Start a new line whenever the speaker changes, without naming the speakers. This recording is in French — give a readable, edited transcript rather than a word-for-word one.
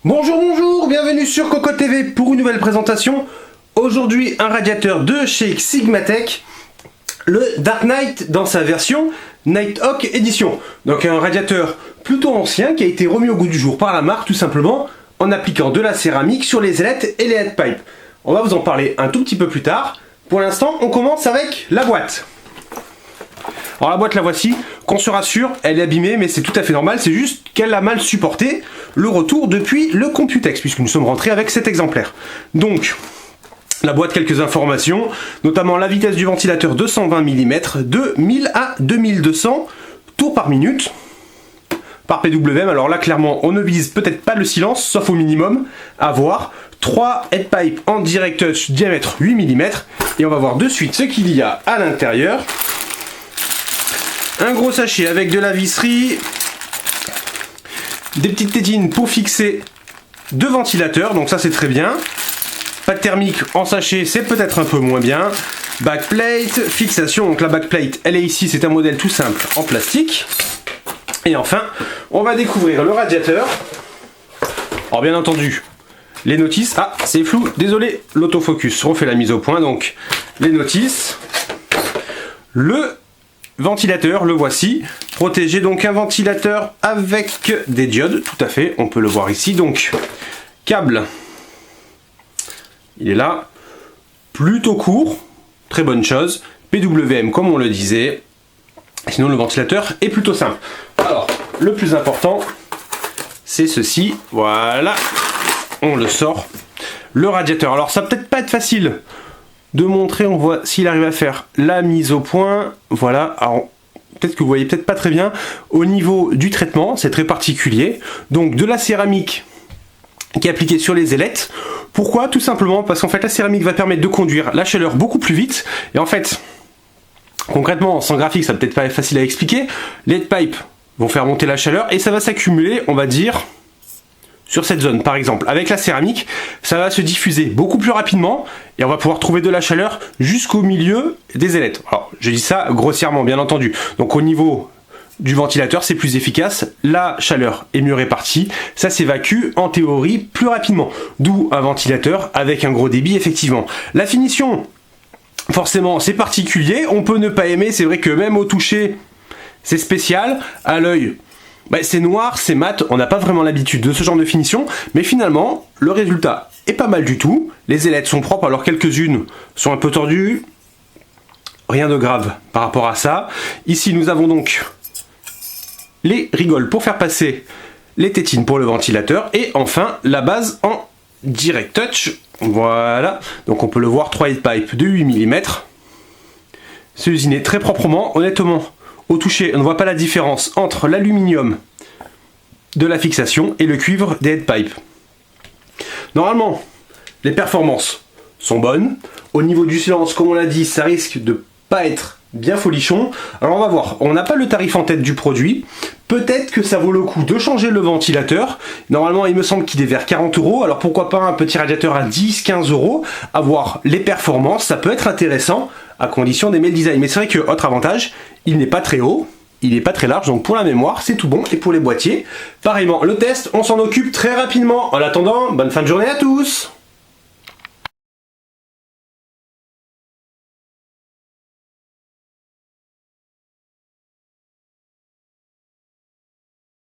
Bonjour, bienvenue sur Coco TV pour une nouvelle présentation. Aujourd'hui, un radiateur de chez Sigmatech, le Dark Knight dans sa version Nighthawk Edition. Donc un radiateur plutôt ancien qui a été remis au goût du jour par la marque tout simplement en appliquant de la céramique sur les ailettes et les headpipes. On va vous en parler un tout petit peu plus tard. Pour l'instant, on commence avec la boîte. Alors la boîte, la voici. Qu'on se rassure, elle est abîmée, mais c'est tout à fait normal. C'est juste qu'elle a mal supporté le retour depuis le Computex, puisque nous sommes rentrés avec cet exemplaire. Donc, la boîte, quelques informations, notamment la vitesse du ventilateur 220 mm, de 1000 à 2200 tours par minute, par PWM. Alors là, clairement, on ne vise peut-être pas le silence, sauf au minimum, à voir. 3 headpipes en direct touch, diamètre 8 mm, et on va voir de suite ce qu'il y a à l'intérieur. Un gros sachet avec de la visserie, des petites tétines pour fixer deux ventilateurs, donc ça c'est très bien. Pas de thermique en sachet, c'est peut-être un peu moins bien. Backplate, fixation, donc la backplate elle est ici, c'est un modèle tout simple en plastique. Et enfin, on va découvrir le radiateur. Alors bien entendu, les notices, ah c'est flou, désolé, l'autofocus, on fait la mise au point, donc les notices, le ventilateur, le voici, protégé, donc un ventilateur avec des diodes, tout à fait, on peut le voir ici, donc câble, il est là, plutôt court, très bonne chose, PWM comme on le disait, sinon le ventilateur est plutôt simple. Alors, le plus important, c'est ceci, voilà, on le sort, le radiateur. Alors ça va peut-être pas être facile de montrer, on voit s'il arrive à faire la mise au point, voilà, alors peut-être que vous voyez peut-être pas très bien, au niveau du traitement, c'est très particulier, donc de la céramique qui est appliquée sur les ailettes. Pourquoi? Tout simplement parce qu'en fait la céramique va permettre de conduire la chaleur beaucoup plus vite, et en fait, concrètement, sans graphique, ça va peut-être pas être facile à expliquer, les headpipes vont faire monter la chaleur, et ça va s'accumuler, on va dire, sur cette zone par exemple. Avec la céramique, ça va se diffuser beaucoup plus rapidement et on va pouvoir trouver de la chaleur jusqu'au milieu des ailettes. Alors je dis ça grossièrement bien entendu. Donc au niveau du ventilateur c'est plus efficace, la chaleur est mieux répartie, ça s'évacue en théorie plus rapidement. D'où un ventilateur avec un gros débit effectivement. La finition, forcément c'est particulier, on peut ne pas aimer, c'est vrai que même au toucher c'est spécial, à l'œil c'est noir, c'est mat, on n'a pas vraiment l'habitude de ce genre de finition, mais finalement, le résultat est pas mal du tout. Les ailettes sont propres, alors quelques-unes sont un peu tordues, rien de grave par rapport à ça. Ici, nous avons donc les rigoles pour faire passer les tétines pour le ventilateur, et enfin, la base en direct touch, voilà. Donc on peut le voir, 3 headpipes de 8 mm. C'est usiné très proprement, honnêtement. Au toucher, on ne voit pas la différence entre l'aluminium de la fixation et le cuivre des headpipes. Normalement, les performances sont bonnes. Au niveau du silence, comme on l'a dit, ça risque de pas être bien folichon. Alors on va voir, on n'a pas le tarif en tête du produit. Peut-être que ça vaut le coup de changer le ventilateur. Normalement, il me semble qu'il est vers 40 €. Alors pourquoi pas un petit radiateur à 10-15 €. Avoir les performances, ça peut être intéressant à condition d'aimer le design. Mais c'est vrai que, autre avantage, il n'est pas très haut, il n'est pas très large, donc pour la mémoire, c'est tout bon. Et pour les boîtiers, pareillement, le test, on s'en occupe très rapidement. En attendant, bonne fin de journée à tous!